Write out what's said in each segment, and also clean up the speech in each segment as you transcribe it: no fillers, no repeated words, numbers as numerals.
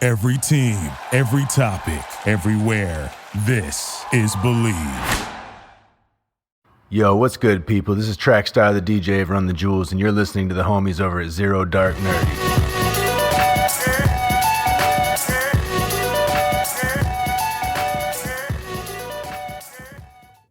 Every team, every topic, everywhere. This is Believe. Yo, what's good, people? This is Trackstar, the DJ of Run the Jewels, and you're listening to the homies over at Zero Dark Nerdy.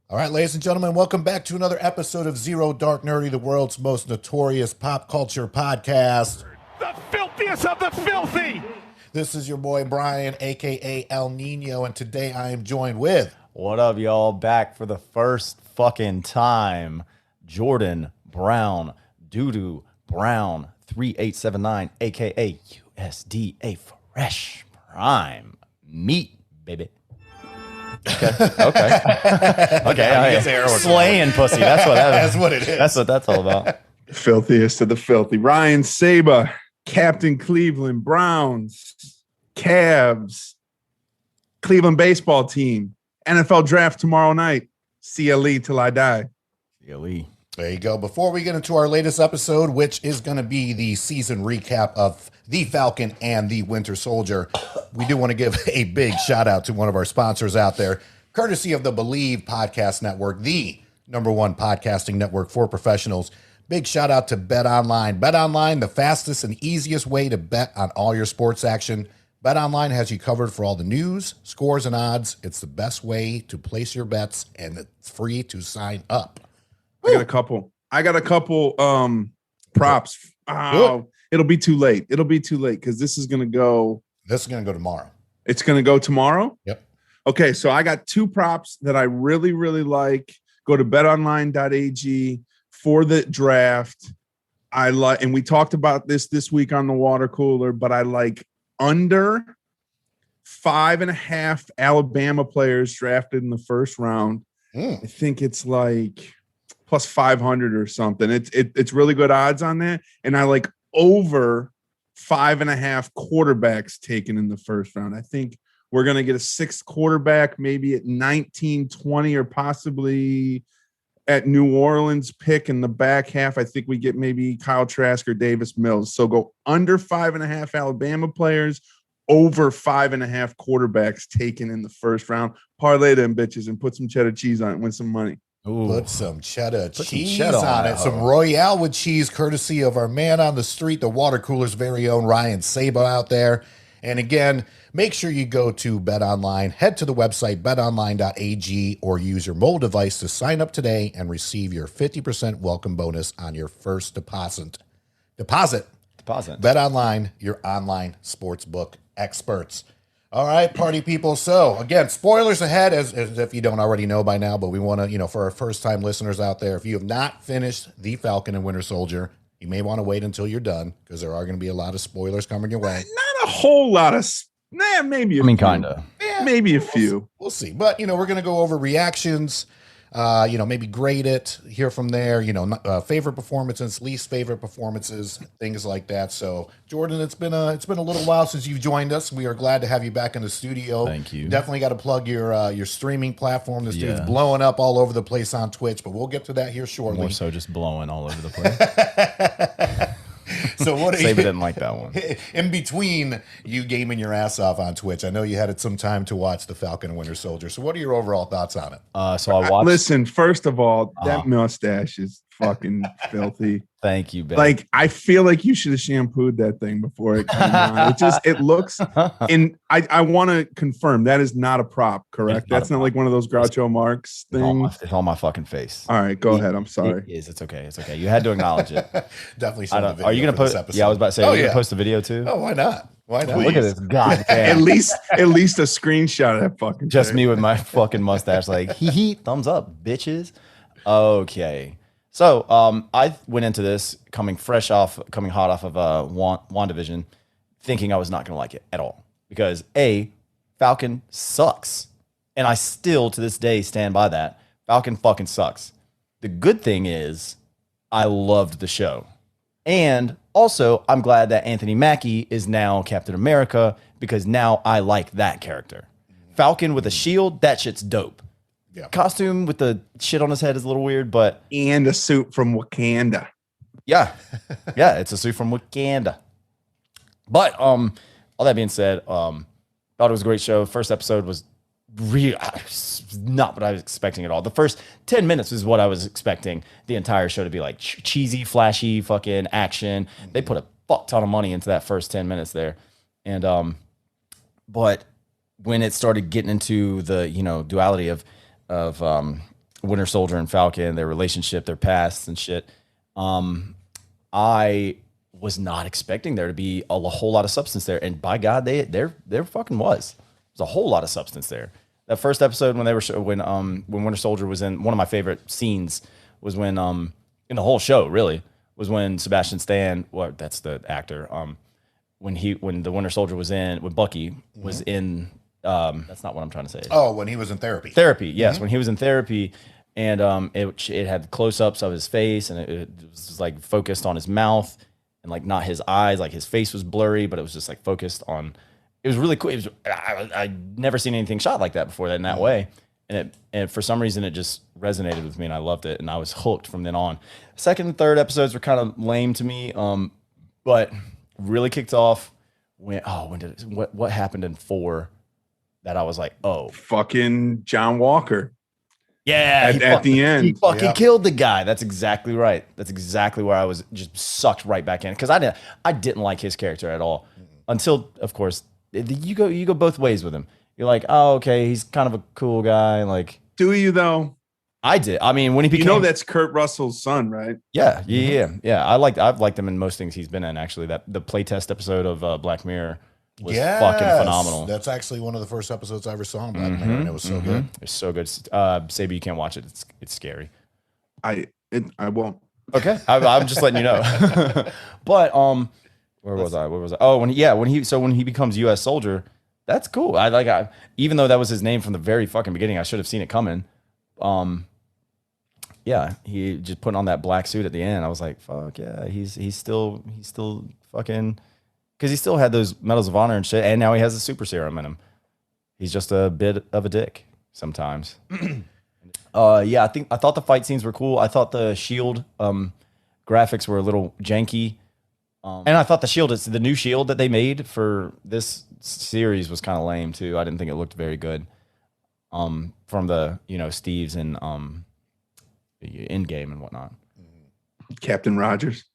All right, ladies and gentlemen, welcome back to another episode of Zero Dark Nerdy, the world's most notorious pop culture podcast. The filthiest of the filthy! This is your boy Brian, a.k.a. El Nino, and today I am joined with... What up, y'all? Back for the first fucking time. Jordan Brown, Doodoo Brown, 3879, a.k.a. USDA Fresh Prime Meat, baby. Okay. Slaying pussy. That's what That's what it is. That's what that's all about. Filthiest of the filthy. Ryan Saba, Captain Cleveland Browns, Cavs, Cleveland baseball team, NFL draft tomorrow night. CLE till I die. CLE. There you go. Before we get into our latest episode, which is going to be the season recap of the Falcon and the Winter Soldier, we do want to give a big shout out to one of our sponsors out there, courtesy of the Believe Podcast Network, the #1 podcasting network for professionals. Big shout out to Bet Online. Bet Online, the fastest and easiest way to bet on all your sports action. Bet Online has you covered for all the news, scores, and odds. It's the best way to place your bets, and it's free to sign up. I got a couple props. Oh, it'll be too late. Because this is going to go. This is going to go tomorrow. It's going to go tomorrow? Yep. Okay, so I got two props that I really, really like. Go to betonline.ag for the draft. I like, and we talked about this week on the water cooler, but I like under 5.5 Alabama players drafted in the first round. I think it's like plus 500 or something. It's really good odds on that. And I like over 5.5 quarterbacks taken in the first round. I think we're going to get a sixth quarterback, maybe at 19, 20, or possibly at New Orleans pick in the back half. I think we get maybe Kyle Trask or Davis Mills. So go under 5.5 Alabama players, over 5.5 quarterbacks taken in the first round. Parlay them bitches and put some cheddar cheese on it and win some money. Ooh. Put some cheddar cheese cheddar on it. Some Royale with cheese, courtesy of our man on the street, the water cooler's very own Ryan Saba out there. And again, make sure you go to BetOnline. Head to the website, betonline.ag, or use your mobile device to sign up today and receive your 50% welcome bonus on your first deposit. BetOnline, your online sportsbook experts. All right, party people. So again, spoilers ahead, as if you don't already know by now, but we want to, for our first-time listeners out there, if you have not finished The Falcon and Winter Soldier, you may want to wait until you're done, because there are going to be a lot of spoilers coming your way. Not a whole lot of, maybe a few. Kind of. Yeah, maybe a few. We'll see. But, we're going to go over reactions, maybe grade it, hear from there, favorite performances, least favorite performances, things like that. So, Jordan, it's been a little while since you've joined us. We are glad to have you back in the studio. Thank you. Definitely got to plug your streaming platform. This dude's Yeah. blowing up all over the place on Twitch, but we'll get to that here shortly. More so just blowing all over the place. So what? Saber didn't like that one. In between you gaming your ass off on Twitch, I know you had some time to watch the Falcon and Winter Soldier. So what are your overall thoughts on it? So I watched. Listen, first of all, that mustache is fucking filthy. Thank you, Ben. Like, I feel like you should have shampooed that thing before it came on. It looks, and I want to confirm that is not a prop, correct? That's not like one of those Groucho Marx things. It's on my fucking face. All right, go ahead. I'm sorry. It is. It's okay. It's okay. You had to acknowledge it. Definitely. Are you going to post? Yeah, I was about to say. Are you going to post the video too? Oh, why not? Why not? Look at this. God At damn. least a screenshot of that fucking Just thing. me with my fucking mustache, like hee, thumbs up, bitches. Okay. So I went into this coming hot off of WandaVision, thinking I was not going to like it at all. Because Falcon sucks. And I still, to this day, stand by that. Falcon fucking sucks. The good thing is, I loved the show. And also, I'm glad that Anthony Mackie is now Captain America, because now I like that character. Falcon with a shield, that shit's dope. Yeah. Costume with the shit on his head is a little weird, but And a suit from Wakanda. yeah, it's a suit from Wakanda. But all that being said, thought it was a great show. First episode was really not what I was expecting at all. The first 10 minutes is what I was expecting the entire show to be like cheesy, flashy, fucking action. They put a fuck ton of money into that first 10 minutes there. And, but when it started getting into the, duality of Winter Soldier and Falcon, their relationship, their pasts and shit, I was not expecting there to be a whole lot of substance there. And by God, there fucking was. There's a whole lot of substance there. That first episode when they were when Winter Soldier was in, one of my favorite scenes was when in the whole show really was when Sebastian Stan, well, that's the actor, when the Winter Soldier was in, when Bucky was in, that's not what I'm trying to say. Oh, when he was in therapy. Therapy, yes, when he was in therapy, and it had close-ups of his face, and it was like focused on his mouth and like not his eyes, like his face was blurry, but it was just like focused on. It was really cool. It was, I'd never seen anything shot like that before, in that way. And for some reason, it just resonated with me, and I loved it, and I was hooked from then on. Second and third episodes were kind of lame to me, but really kicked off what happened in 4 that I was like, oh. Fucking John Walker. Yeah. At the end. He fucking killed the guy. That's exactly right. That's exactly where I was just sucked right back in, because I didn't like his character at all until, of course, you go both ways with him. You're like, oh, okay, he's kind of a cool guy. Like, do you though? I did. I mean, when he became, that's Kurt Russell's son, right? Yeah. I've liked him in most things he's been in. Actually, the playtest episode of Black Mirror was fucking phenomenal. That's actually one of the first episodes I ever saw in Black Mirror, and it was so good. It's so good. Saber, you can't watch it. It's scary. I won't. Okay, I'm just letting you know. But where was I? Oh, when he becomes U.S. soldier, that's cool. Even though that was his name from the very fucking beginning, I should have seen it coming. Yeah, he just putting on that black suit at the end. I was like, fuck yeah, he's still fucking, because he still had those medals of honor and shit, and now he has a super serum in him. He's just a bit of a dick sometimes. Yeah, I thought the fight scenes were cool. I thought the shield graphics were a little janky. And I thought the new shield that they made for this series was kind of lame too. I didn't think it looked very good. From the Steve's and Endgame and whatnot. Captain Rogers.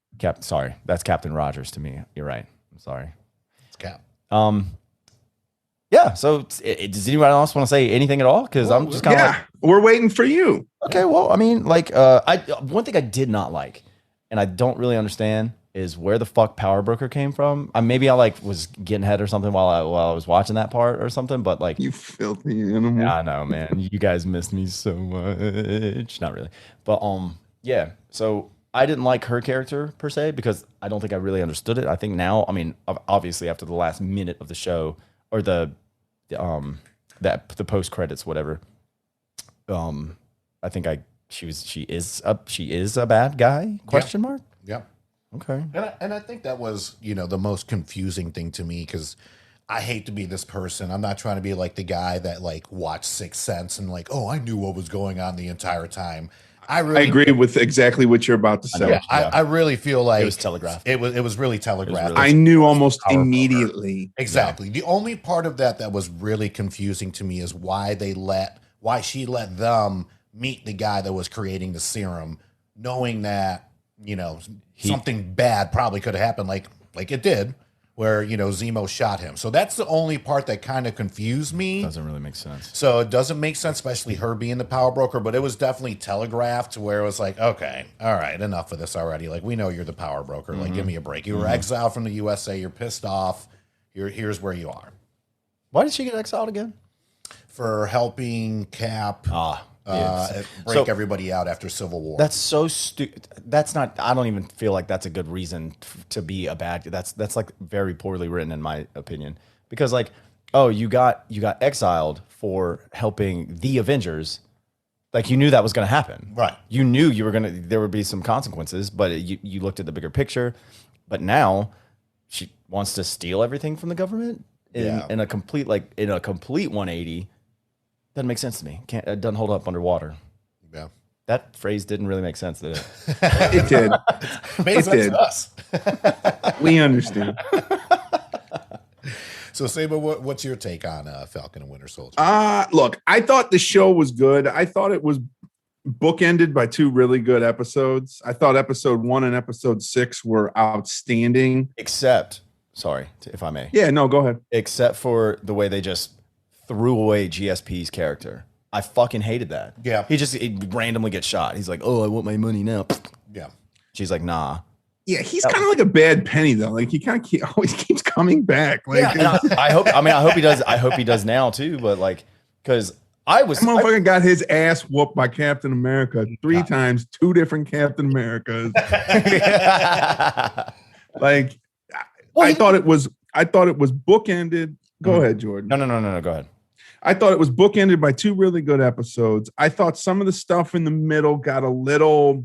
Sorry, that's Captain Rogers to me. You're right. I'm sorry. It's Cap. Yeah. So does anyone else want to say anything at all? Because I'm just kind of we're waiting for you. Okay. Well, I mean, like, one thing I did not like, and I don't really understand, is where the fuck Power Broker came from. Maybe I was getting head or something while I was watching that part or something, but like, you filthy animal. I know, man. You guys missed me so much. Not really, but yeah. So I didn't like her character per se because I don't think I really understood it. I think now, I mean, obviously after the last minute of the show or the post credits, whatever. I think she is a bad guy? Question mark. Yeah. Okay. And I think that was, the most confusing thing to me, because I hate to be this person. I'm not trying to be like the guy that watched Sixth Sense and I knew what was going on the entire time. I agree with exactly what you're about to say. I really feel like it was telegraphed. It was really telegraphed. I knew almost immediately. Exactly. Yeah. The only part of that was really confusing to me is why she let them meet the guy that was creating the serum, knowing that something bad probably could have happened, like it did, where Zemo shot him. So that's the only part that kind of confused me. Doesn't really make sense. So it doesn't make sense, especially her being the power broker. But it was definitely telegraphed to where it was like, okay, all right, enough of this already. Like, we know you're the power broker. Like, give me a break. You were exiled from the USA. You're pissed off. Here's where you are. Why did she get exiled again? For helping Cap. Break everybody out after Civil War. That's so stupid. That's not. I don't even feel like that's a good reason to be a bad. That's like very poorly written in my opinion. Because you got exiled for helping the Avengers. Like, you knew that was going to happen, right? You knew there would be some consequences, but you looked at the bigger picture. But now she wants to steal everything from the government in a complete 180. Doesn't make sense to me. It doesn't hold up underwater. Yeah. That phrase didn't really make sense, did it? It did. It made sense to us. We understand. So, Saba, what's your take on Falcon and Winter Soldier? Look, I thought the show was good. I thought it was bookended by two really good episodes. I thought episode 1 and episode 6 were outstanding. Except, sorry, if I may. Yeah, no, go ahead. Except for the way they just threw away GSP's character. I fucking hated that. Yeah. He randomly gets shot. He's like, oh, I want my money now. Yeah. She's like, nah. Yeah, he's kind of like a bad penny though. Like he kind of always keeps coming back. Like, yeah, I hope he does. I hope he does now too. But like, because that motherfucker got his ass whooped by Captain America 3 times, 2 different Captain Americas. Like, I thought it was bookended. Go ahead, Jordan. No. Go ahead. I thought it was bookended by 2 really good episodes. I thought some of the stuff in the middle got a little.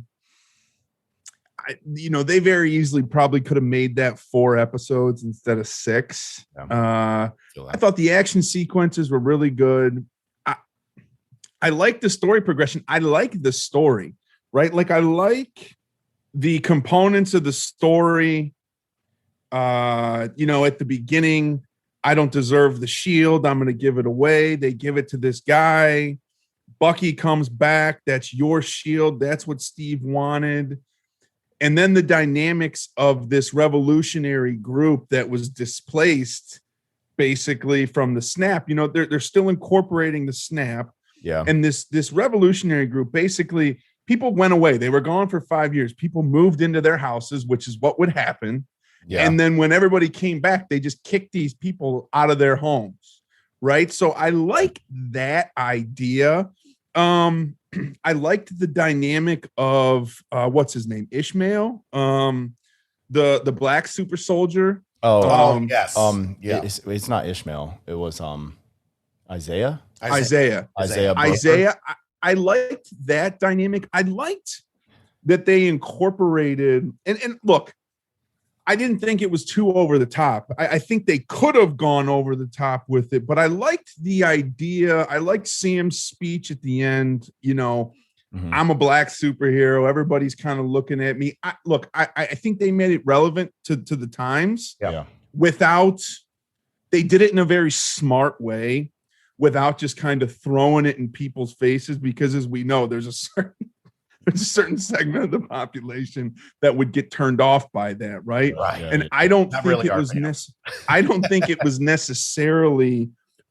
They very easily probably could have made that 4 episodes instead of 6. Yeah. I thought the action sequences were really good. I like the story progression. I like the story, right? Like I like the components of the story. At the beginning, I don't deserve the shield. I'm going to give it away. They give it to this guy. Bucky comes back. That's your shield. That's what Steve wanted. And then the dynamics of this revolutionary group that was displaced basically from the snap, they're still incorporating the snap. Yeah. And this revolutionary group, basically people went away. They were gone for 5 years. People moved into their houses, which is what would happen. Yeah. And then when everybody came back, they just kicked these people out of their homes. Right. So I like that idea. I liked the dynamic of what's his name? Ishmael, the black super soldier. Yes. Yeah. It's not Ishmael. It was Isaiah. Isaiah. I liked that dynamic. I liked that they incorporated and look, I didn't think it was too over the top. I think they could have gone over the top with it, but I liked the idea. I liked Sam's speech at the end. I'm a black superhero. Everybody's kind of looking at me. I think they made it relevant to the times. Yeah. They did it in a very smart way without just kind of throwing it in people's faces, because as we know, there's a certain segment of the population that would get turned off by that, right? And I don't think really I don't think it was necessarily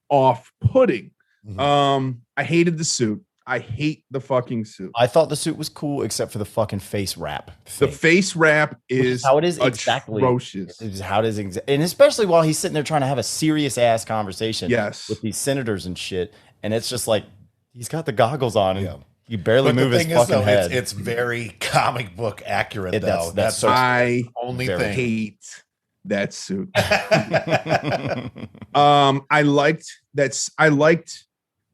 off-putting. I hated the suit. I hate the fucking suit. I thought the suit was cool except for the fucking face wrap thing. The face wrap is how it is exactly. Atrocious. It's how it is and especially while he's sitting there trying to have a serious ass conversation with these senators and shit, and it's just like he's got the goggles on and you barely move his fucking head. It's very comic book accurate, though. That's so I only thing. Hate that suit. I liked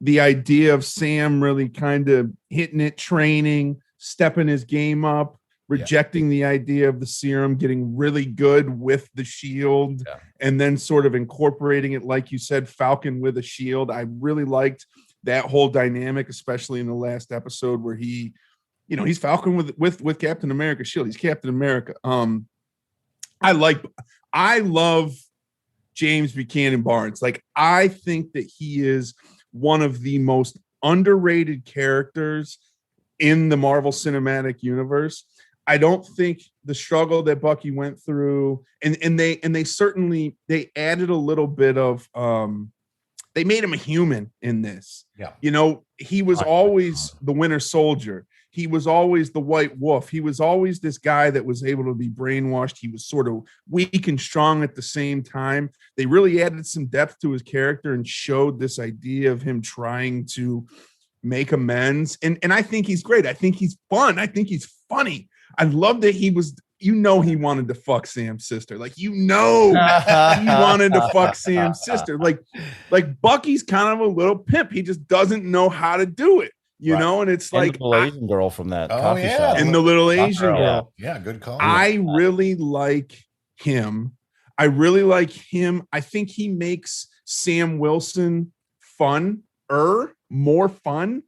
the idea of Sam really kind of hitting it, training, stepping his game up, rejecting the idea of the serum, getting really good with the shield, and then sort of incorporating it, like you said, Falcon with a shield. I really liked that whole dynamic, especially in the last episode where he's Falcon with Captain America's shield. He's Captain America. I love James Buchanan Barnes. Like, I think that he is one of the most underrated characters in the Marvel Cinematic Universe. I don't think the struggle that Bucky went through, and they certainly added a little bit of they made him a human in this. Yeah. He was always the Winter Soldier. He was always the White Wolf. He was always this guy that was able to be brainwashed. He was sort of weak and strong at the same time. They really added some depth to his character and showed this idea of him trying to make amends. And I think he's great. I think he's fun. I think he's funny. I love that he wanted to fuck Sam's sister. Like, he wanted to fuck Sam's sister. Like Bucky's kind of a little pimp. He just doesn't know how to do it. And it's and like the little Asian girl from that coffee shop. And the little Asian girl. Yeah, good call. I really like him. I think he makes Sam Wilson more fun,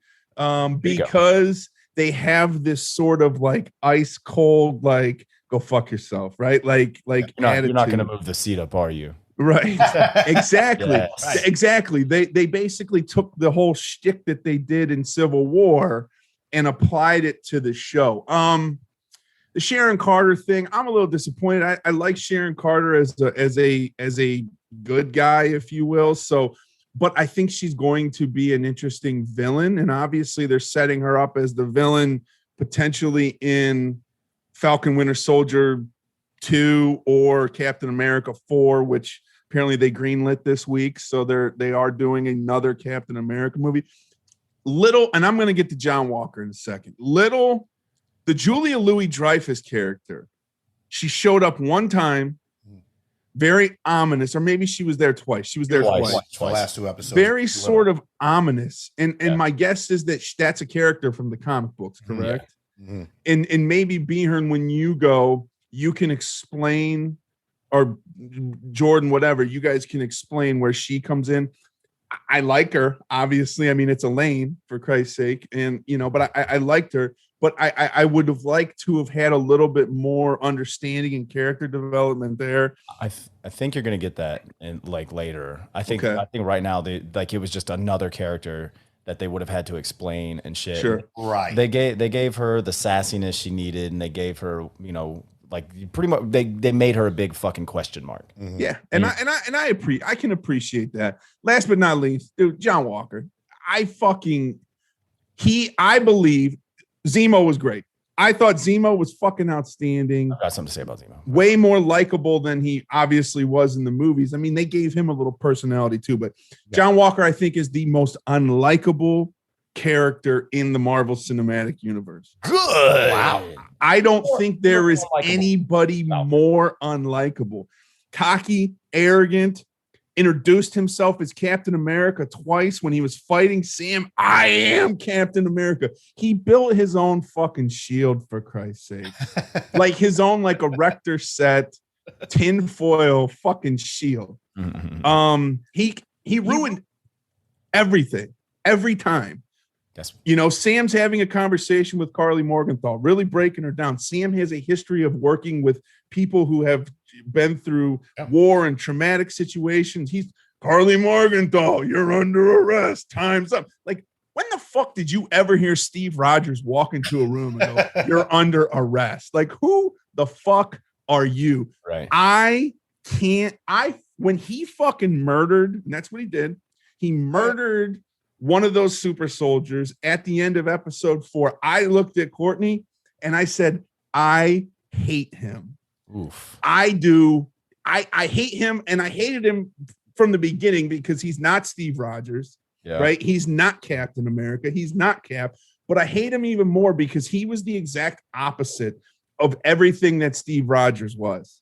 because they have this sort of like ice cold, like, go fuck yourself, right? Like you're not going to move the seat up, are you? Right. Exactly. Yes. Exactly. They basically took the whole shtick that they did in Civil War and applied it to the show. The Sharon Carter thing, I'm a little disappointed. I like Sharon Carter as a good guy, if you will. So, but I think she's going to be an interesting villain, and obviously they're setting her up as the villain potentially in Falcon Winter Soldier 2 or Captain America 4, which apparently they greenlit this week. So they are doing another Captain America movie. And I'm going to get to John Walker in a second. The Julia Louis-Dreyfus character, she showed up one time, very ominous, or maybe she was there twice. She was there twice. The last 2 episodes. Very sort of ominous. And my guess is that that's a character from the comic books, correct? Mm-hmm. And maybe Behern, when you go, you can explain, or Jordan, whatever, you guys can explain where she comes in. I like her, obviously. I mean, it's Elaine, for Christ's sake. And, but I liked her. But I would have liked to have had a little bit more understanding and character development there. I think you're gonna get that in later. I think right now it was just another character that they would have had to explain and shit. Sure. Right. They gave her the sassiness she needed, and they gave her, pretty much they made her a big fucking question mark. Mm-hmm. Yeah. And I can appreciate that. Last but not least, dude, John Walker. I believe Zemo was great. I thought Zemo was fucking outstanding. I got something to say about Zemo. Way more likable than he obviously was in the movies. I mean, they gave him a little personality too, but John Walker, I think, is the most unlikable character in the Marvel Cinematic Universe. Good. Wow. I don't think there is anybody more unlikable. Cocky, arrogant, introduced himself as Captain America twice when he was fighting Sam. I am Captain America. He built his own fucking shield, for Christ's sake. Like his own, like a Rector set, tinfoil fucking shield. Mm-hmm. He ruined everything every time. Yes. Sam's having a conversation with Carly Morgenthau, really breaking her down. Sam has a history of working with people who have been through war and traumatic situations. He's Carly Morgenthau, you're under arrest. Time's up. Like, when the fuck did you ever hear Steve Rogers walk into a room and go, you're under arrest? Like, who the fuck are you? Right. When he fucking murdered, and that's what he did, he murdered one of those super soldiers at the end of episode 4. I looked at Courtney and I said, I hate him. Oof. I do. I hate him, and I hated him from the beginning because he's not Steve Rogers, right? He's not Captain America. He's not Cap, but I hate him even more because he was the exact opposite of everything that Steve Rogers was.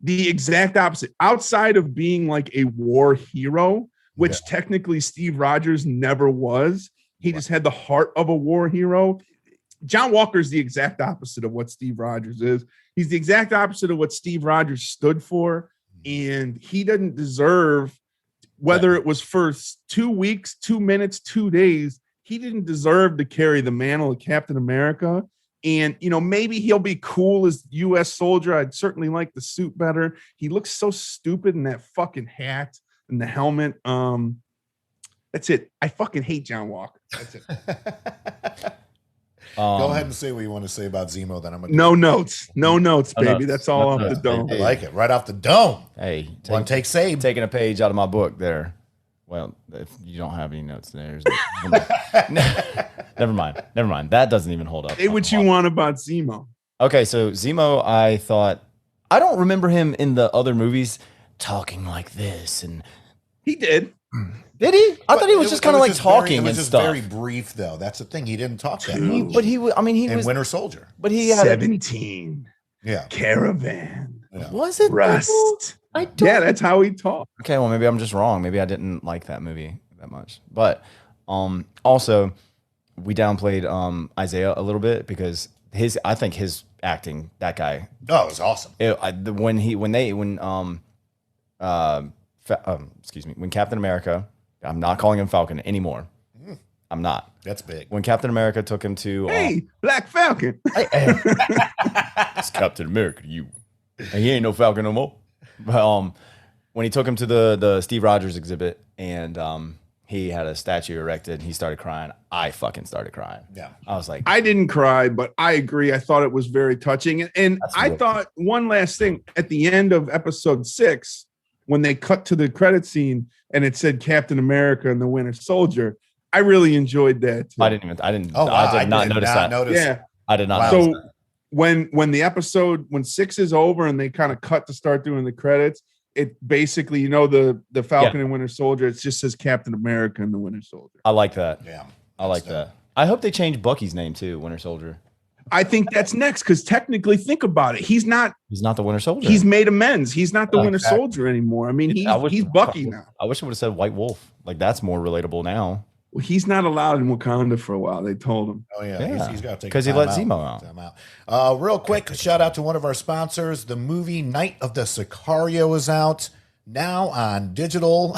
The exact opposite. Outside of being like a war hero, which technically Steve Rogers never was. He just had the heart of a war hero. John Walker is the exact opposite of what Steve Rogers is. He's the exact opposite of what Steve Rogers stood for. And he doesn't deserve, whether it was for 2 weeks, 2 minutes, 2 days, he didn't deserve to carry the mantle of Captain America. And, maybe he'll be cool as U.S. soldier. I'd certainly like the suit better. He looks so stupid in that fucking hat and the helmet. That's it. I fucking hate John Walker. That's it. Go ahead and say what you want to say about Zemo. Then I'm gonna no notes, baby. That's all off the dome. I like it. Right off the dome. Hey, One take save. Taking a page out of my book there. Well, if you don't have any notes there, never mind. That doesn't even hold up. Say what you want about Zemo. Okay, so Zemo, I don't remember him in the other movies talking like this, and he did. Did he? I thought he was just kind of like talking and stuff. stuff. Very brief, though. That's the thing. He didn't talk that much. But he was Winter Soldier. But he had 17. Caravan. Was it Rust? I don't. Yeah, that's how he talked. Okay, well maybe I'm just wrong. Maybe I didn't like that movie that much. But also we downplayed Isaiah a little bit because I think his acting, that guy. Oh, it was awesome. When Captain America, I'm not calling him Falcon anymore. I'm not. That's big. When Captain America took him to Black Falcon. It's Captain America, he ain't no Falcon no more. But when he took him to the Steve Rogers exhibit and he had a statue erected and he started crying, I fucking started crying. Yeah. I was like, I didn't cry, but I agree. I thought it was very touching. And I thought one last thing at the end of episode 6, when they cut to the credit scene and it said Captain America and the Winter Soldier, I really enjoyed that too. I did not notice that. Yeah. I did not Wow. notice So that. when 6 is over and they kind of cut to start doing the credits, it basically, you know, the Falcon and Winter Soldier, it just says Captain America and the Winter Soldier. I like that. Yeah. I like that. I hope they change Bucky's name too, Winter Soldier. I think that's next because technically, think about it. He's not the Winter Soldier. He's made amends. He's not the Winter Exactly. Soldier anymore. I mean, he's Bucky now. I wish it would have said White Wolf. Like that's more relatable now. Well, he's not allowed in Wakanda for a while. They told him. Oh yeah, Yeah. he's got to take Because he time let out. Zemo out. Time out. Real quick, shout out to one of our sponsors. The movie Night of the Sicario is out now on digital.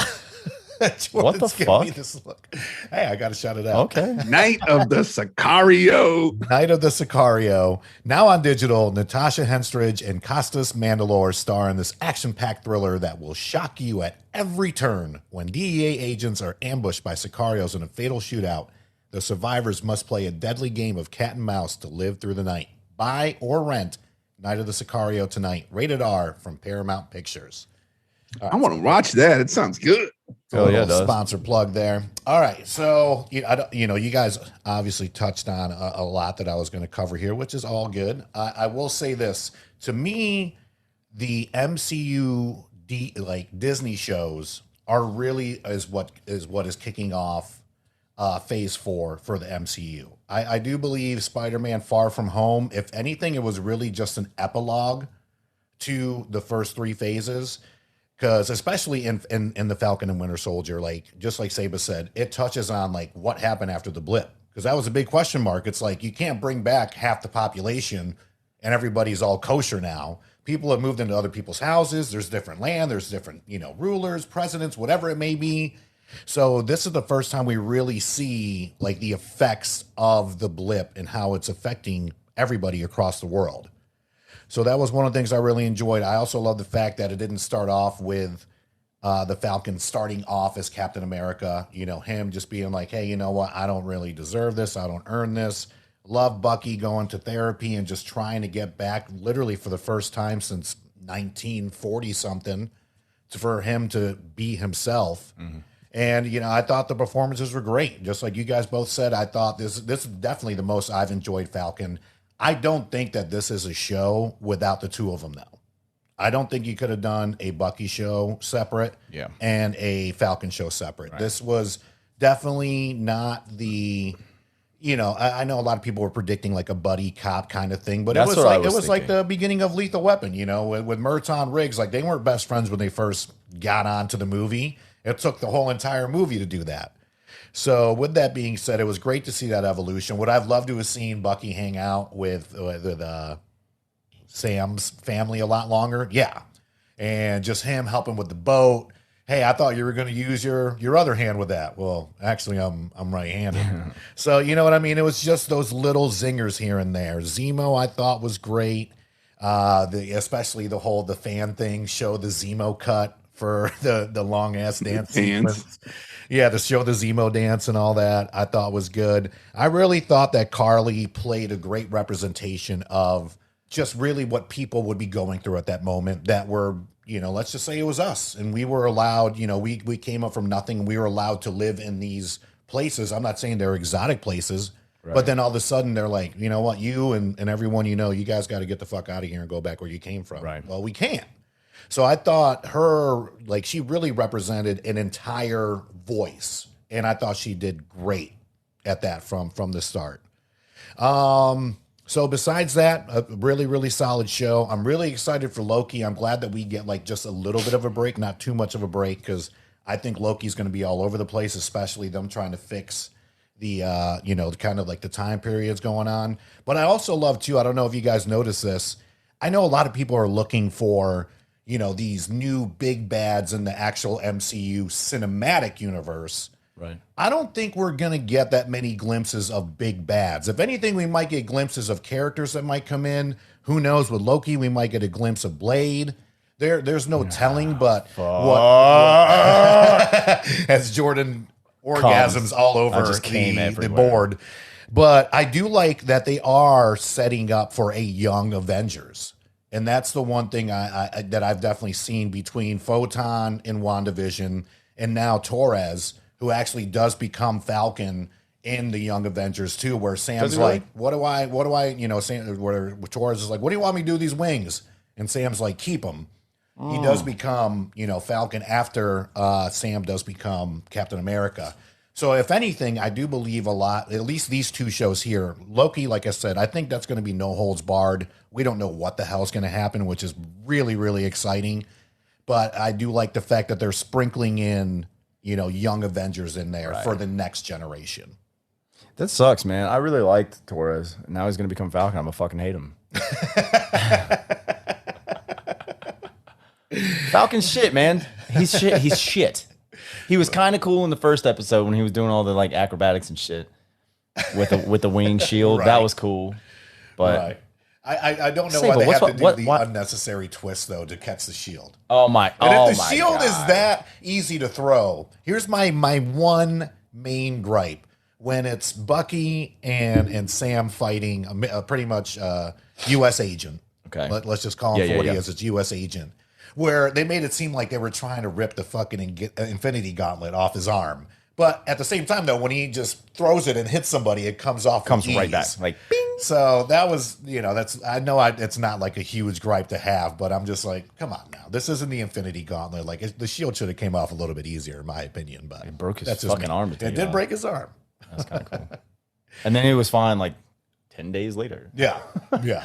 What the fuck? This look. Hey, I got to shout it out. Okay. Night of the Sicario. Night of the Sicario, now on digital. Natasha Henstridge and Costas Mandalore star in this action-packed thriller that will shock you at every turn. When DEA agents are ambushed by Sicarios in a fatal shootout, the survivors must play a deadly game of cat and mouse to live through the night. Buy or rent Night of the Sicario tonight. Rated R from Paramount Pictures. I want to watch that. It sounds good. Hell yeah, it Little does. sponsor plug there. All right, so you guys obviously touched on a lot that I was going to cover here, which is all good. I will say this: to me, the MCU Disney shows are really what is kicking off Phase 4 for the MCU. I do believe Spider-Man: Far From Home, if anything, it was really just an epilogue to the first 3 phases. Because especially in the Falcon and Winter Soldier, just like Saba said, it touches on what happened after the blip. Because that was a big question mark. It's you can't bring back half the population and everybody's all kosher now. People have moved into other people's houses. There's different land. There's different, rulers, presidents, whatever it may be. So this is the first time we really see the effects of the blip and how it's affecting everybody across the world. So that was one of the things I really enjoyed. I also love the fact that it didn't start off with the Falcon starting off as Captain America. Him just being like, hey, you know what? I don't really deserve this. I don't earn this. Love Bucky going to therapy and just trying to get back literally for the first time since 1940-something for him to be himself. Mm-hmm. And, I thought the performances were great. Just like you guys both said, I thought this is definitely the most I've enjoyed Falcon. I don't think that this is a show without the 2 of them, though. I don't think you could have done a Bucky show separate and a Falcon show separate. Right. This was definitely not the, I know a lot of people were predicting a buddy cop kind of thing, but it was like the beginning of Lethal Weapon, with Merton Riggs. They weren't best friends when they first got onto the movie. It took the whole entire movie to do that. So with that being said, it was great to see that evolution. Would I've loved to have seen Bucky hang out with Sam's family a lot longer? Yeah. And just him helping with the boat. Hey, I thought you were going to use your other hand with that. Well, actually, I'm right-handed. So, you know what I mean? It was just those little zingers here and there. Zemo, I thought, was great. Especially the fan thing, show the Zemo cut for the long-ass dance sequence. Yeah, to show the Zemo dance and all that, I thought was good. I really thought that Carly played a great representation of just really what people would be going through at that moment that were, let's just say it was us. And we were allowed, we came up from nothing and we were allowed to live in these places. I'm not saying they're exotic places, right. But then all of a sudden they're like, you know what, you and everyone you guys got to get the fuck out of here and go back where you came from. Right. Well, we can't. So I thought her, she really represented an entire voice, and I thought she did great at that from the start. So besides that, a really, really solid show. I'm really excited for Loki. I'm glad that we get just a little bit of a break, not too much of a break, because I think Loki's going to be all over the place, especially them trying to fix the, kind of the time periods going on. But I also love, too, I don't know if you guys notice this. I know a lot of people are looking for these new big bads in the actual MCU cinematic universe. Right. I don't think we're going to get that many glimpses of big bads. If anything, we might get glimpses of characters that might come in. Who knows? With Loki, we might get a glimpse of Blade. There's no telling, but what as Jordan orgasms all over the board. But I do like that they are setting up for a young Avengers. And that's the one thing that I've definitely seen between Photon in WandaVision and now Torres, who actually does become Falcon in the Young Avengers too, where Sam's like, what do I, where Torres is like, what do you want me to do with these wings? And Sam's like, keep them. He does become, Falcon after Sam does become Captain America. So if anything, I do believe a lot, at least these two shows here. Loki, like I said, I think that's going to be no holds barred. We don't know what the hell's going to happen, which is really, really exciting. But I do like the fact that they're sprinkling in, young Avengers in there for the next generation. That sucks, man. I really liked Torres. Now he's going to become Falcon. I'm going to fucking hate him. Falcon's shit, man. He's shit. He's shit. He was kind of cool in the first episode when he was doing all the acrobatics and shit with the wing shield. Right. That was cool. But I don't know why they have to do the unnecessary twist though to catch the shield. Oh my! And if the shield is that easy to throw, here's my one main gripe: when it's Bucky and Sam fighting pretty much U.S. agent. Okay, let's just call him for what he is. It's U.S. agent. Where they made it seem like they were trying to rip the fucking Infinity Gauntlet off his arm. But at the same time, though, when he just throws it and hits somebody, it comes off. Comes right back. Like, bing. So that was, it's not like a huge gripe to have, but I'm just like, come on now. This isn't the Infinity Gauntlet. Like, the shield should have came off a little bit easier, in my opinion. But it broke his fucking arm. It did break his arm. That's kind of cool. And then he was fine 10 days later. Yeah. Yeah.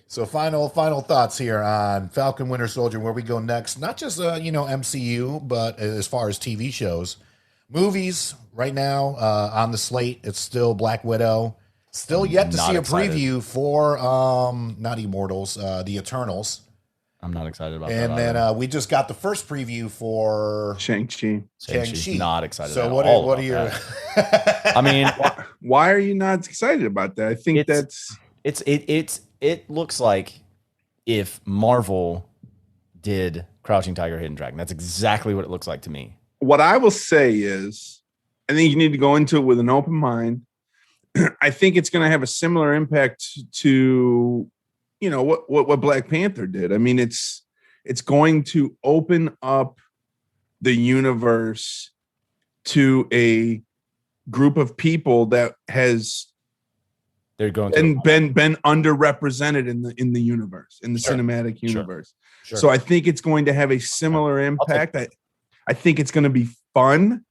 So final thoughts here on Falcon Winter Soldier, where we go next. Not just MCU, but as far as TV shows, movies right now on the slate. It's still Black Widow. Still yet to see a preview for not Immortals, the Eternals. I'm not excited about that. And then we just got the first preview for Shang-Chi. Not excited. So what are your? I mean, why are you not excited about that? I think it looks like if Marvel did Crouching Tiger, Hidden Dragon. That's exactly what it looks like to me. What I will say is, I think you need to go into it with an open mind. I think it's going to have a similar impact to, what Black Panther did. I mean, it's going to open up the universe to a group of people that has been underrepresented in the universe, in the cinematic universe. Sure. So I think it's going to have a similar impact. I think it's going to be fun.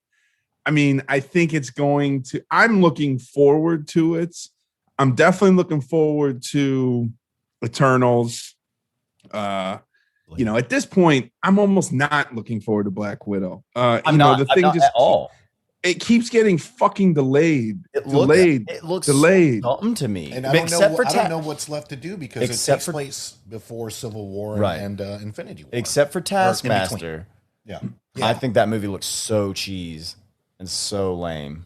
I mean, I think it's going to. I'm looking forward to it. I'm definitely looking forward to Eternals. At this point, I'm almost not looking forward to Black Widow. I'm not at all. It keeps getting fucking delayed. It looks delayed. Something to me. And I don't know what's left to do because it takes place before Civil War and Infinity War. Except for Taskmaster. Yeah. I think that movie looks so cheese and so lame.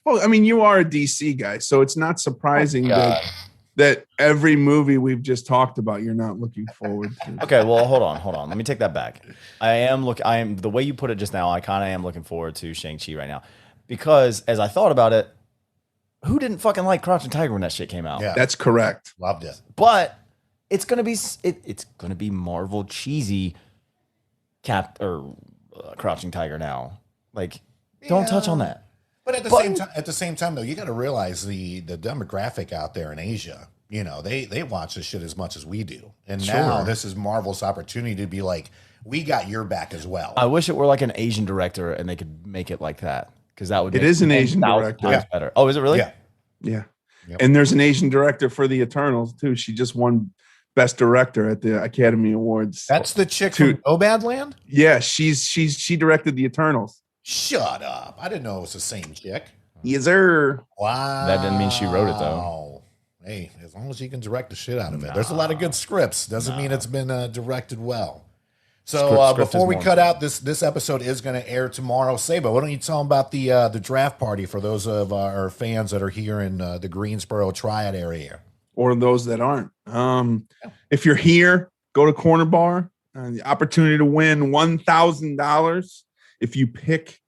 Well, I mean, you are a DC guy, so it's not surprising that every movie we've just talked about, you're not looking forward to. Okay, well, hold on. Let me take that back. I am the way you put it just now, I kind of am looking forward to Shang-Chi right now. Because as I thought about it, who didn't fucking like Crouching Tiger when that shit came out? Yeah. That's correct. Loved it. But it's going to be Marvel cheesy Crouching Tiger now. Don't touch on that. But at the same time, though, you got to realize the demographic out there in Asia. They watch this shit as much as we do, and now this is Marvel's opportunity to be like, we got your back as well. I wish it were like an Asian director and they could make it like that, because that would. It is an Asian director. Better. Oh, is it really? Yeah. Yep. And there's an Asian director for the Eternals too. She just won Best Director at the Academy Awards. That's the chick from Obadland? Yeah, she directed the Eternals. Shut up. I didn't know it was the same chick. Yes, sir. Wow. That didn't mean she wrote it, though. Hey, as long as you can direct the shit out of it. There's a lot of good scripts. Doesn't mean it's been directed well. So before we cut out, this episode is going to air tomorrow. Saba, why don't you tell them about the draft party for those of our fans that are here in the Greensboro Triad area? Or those that aren't. If you're here, go to Corner Bar. the opportunity to win $1,000 if you pick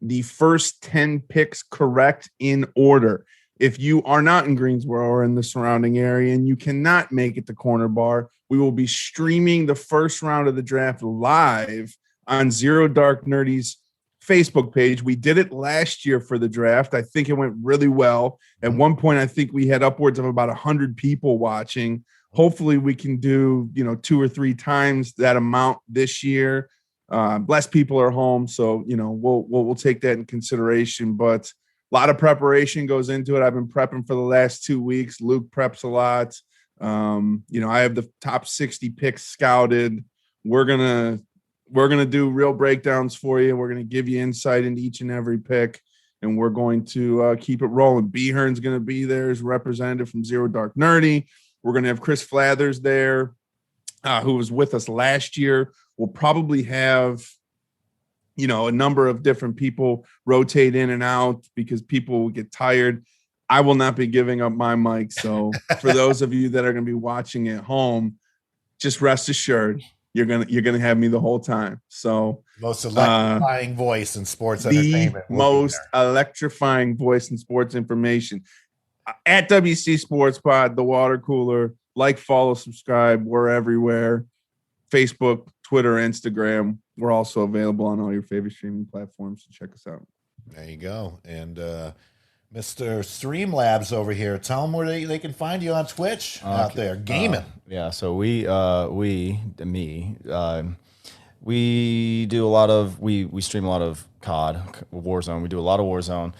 the first 10 picks correct in order. If you are not in Greensboro or in the surrounding area and you cannot make it to Corner Bar, we will be streaming the first round of the draft live on Zero Dark Nerdy's Facebook page. We did it last year for the draft. I think it went really well. At one point, I think we had upwards of about 100 people watching. Hopefully we can do, 2 or 3 times that amount this year. Less people are home, so we'll take that in consideration. But a lot of preparation goes into it. I've been prepping for the last 2 weeks. Luke preps a lot. I have the top 60 picks scouted. We're gonna do real breakdowns for you. We're gonna give you insight into each and every pick, and we're going to keep it rolling. Beehern's gonna be there as representative from Zero Dark Nerdy. We're gonna have Chris Flathers there, who was with us last year. We'll probably have a number of different people rotate in and out because people will get tired. I will not be giving up my mic. So for those of you that are going to be watching at home, just rest assured you're gonna have me the whole time. So most electrifying voice in sports the entertainment. Most electrifying voice in sports information. At WC Sports Pod, the water cooler. Like, follow, subscribe. We're everywhere. Facebook, Twitter, Instagram. We're also available on all your favorite streaming platforms. So check us out. There you go. And Mr. Streamlabs over here, tell them where they can find you on Twitch out there gaming. So we do a lot of we stream a lot of COD, Warzone. We do a lot of Warzone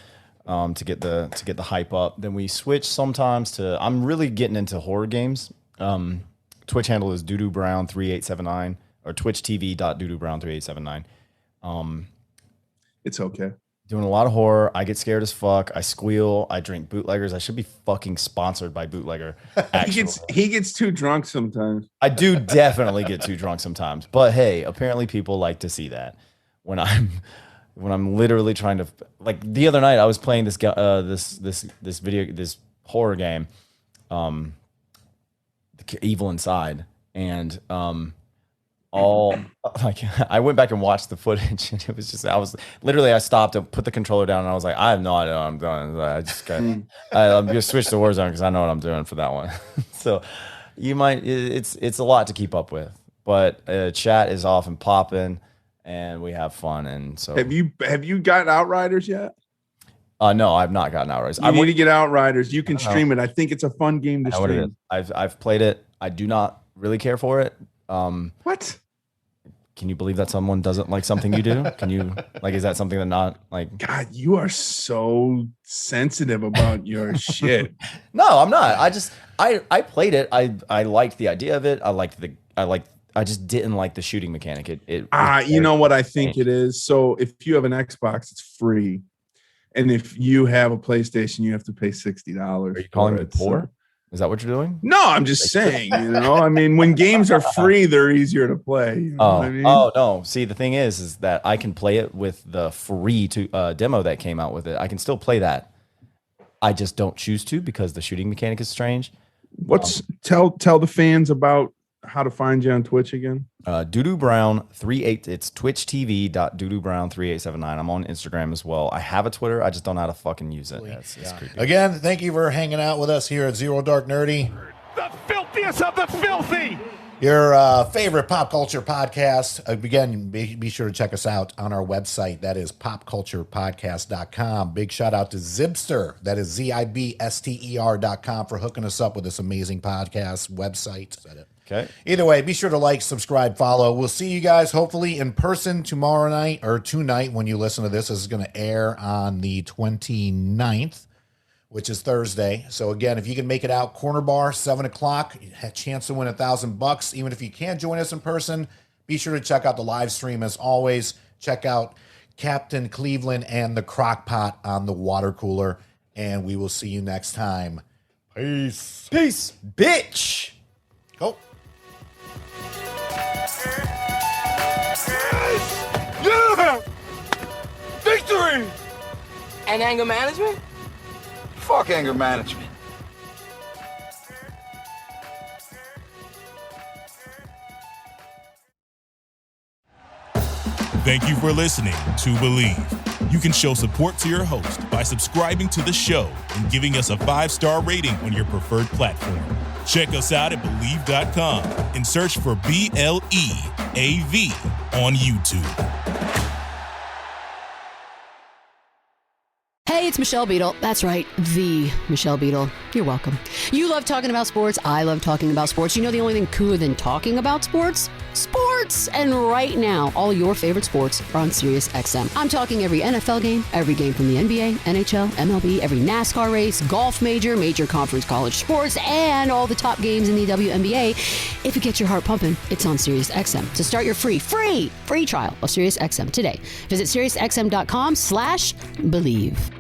to get the hype up. Then we switch sometimes to I'm really getting into horror games. Twitch handle is doodoo brown3879 or twitchtv.doodooBrown3879. It's okay. Doing a lot of horror. I get scared as fuck. I squeal. I drink bootleggers. I should be fucking sponsored by Bootlegger. He gets too drunk sometimes. I do definitely get too drunk sometimes. But hey, apparently people like to see that when I'm literally trying to, like, the other night I was playing this horror game, Evil Inside, and I went back and watched the footage, and it was just I stopped and put the controller down, and I was like, I have no idea what I'm doing. I just got I'm gonna switch to Warzone because I know what I'm doing for that one. So it's a lot to keep up with, but chat is off and popping, and we have fun. And so have you gotten Outriders yet? No, I've not gotten Outriders. I need to get Outriders. You can stream it. I think it's a fun game to stream. I've played it. I do not really care for it. What? Can you believe that someone doesn't like something you do? Can you is that something that not like? God, you are so sensitive about your shit. No, I'm not. I played it. I liked the idea of it. I just didn't like the shooting mechanic. You know what I think it is? So if you have an Xbox, it's free. And if you have a PlayStation, you have to pay $60. Are you calling me poor? So. Is that what you're doing? No, I'm just saying, I mean, when games are free, they're easier to play. You know what I mean? Oh, no. See, the thing is that I can play it with the free demo that came out with it. I can still play that. I just don't choose to because the shooting mechanic is strange. Tell the fans about how to find you on Twitch again. DoodooBrown38. It's twitchtv.doodooBrown3879. I'm on Instagram as well. I have a Twitter. I just don't know how to fucking use it. It's creepy. Again, thank you for hanging out with us here at Zero Dark Nerdy. The filthiest of the filthy. Your favorite pop culture podcast. Again, be sure to check us out on our website. That is popculturepodcast.com. Big shout out to Zibster. That is ZIBSTER.com for hooking us up with this amazing podcast website. Is that it? Okay. Either way, be sure to like, subscribe, follow. We'll see you guys hopefully in person tomorrow night or tonight when you listen to this. This is going to air on the 29th, which is Thursday. So again, if you can make it out, Corner Bar, 7 o'clock, you have a chance to win $1,000. Even if you can't join us in person, be sure to check out the live stream. As always, check out Captain Cleveland and the Crock Pot on the water cooler. And we will see you next time. Peace. Peace, bitch. Go. Yeah! Victory! And anger management? Fuck anger management. Thank you for listening to Believe. You can show support to your host by subscribing to the show and giving us a 5-star rating on your preferred platform. Check us out at Believe.com and search for BLEAV on YouTube. Hey, it's Michelle Beadle. That's right, the Michelle Beadle. You're welcome. You love talking about sports. I love talking about sports. You know the only thing cooler than talking about sports? Sports! And right now, all your favorite sports are on Sirius XM. I'm talking every NFL game, every game from the NBA, NHL, MLB, every NASCAR race, golf major conference college sports, and all the top games in the WNBA. If it gets your heart pumping, it's on Sirius XM. To start your free trial of Sirius XM today, visit SiriusXM.com/believe.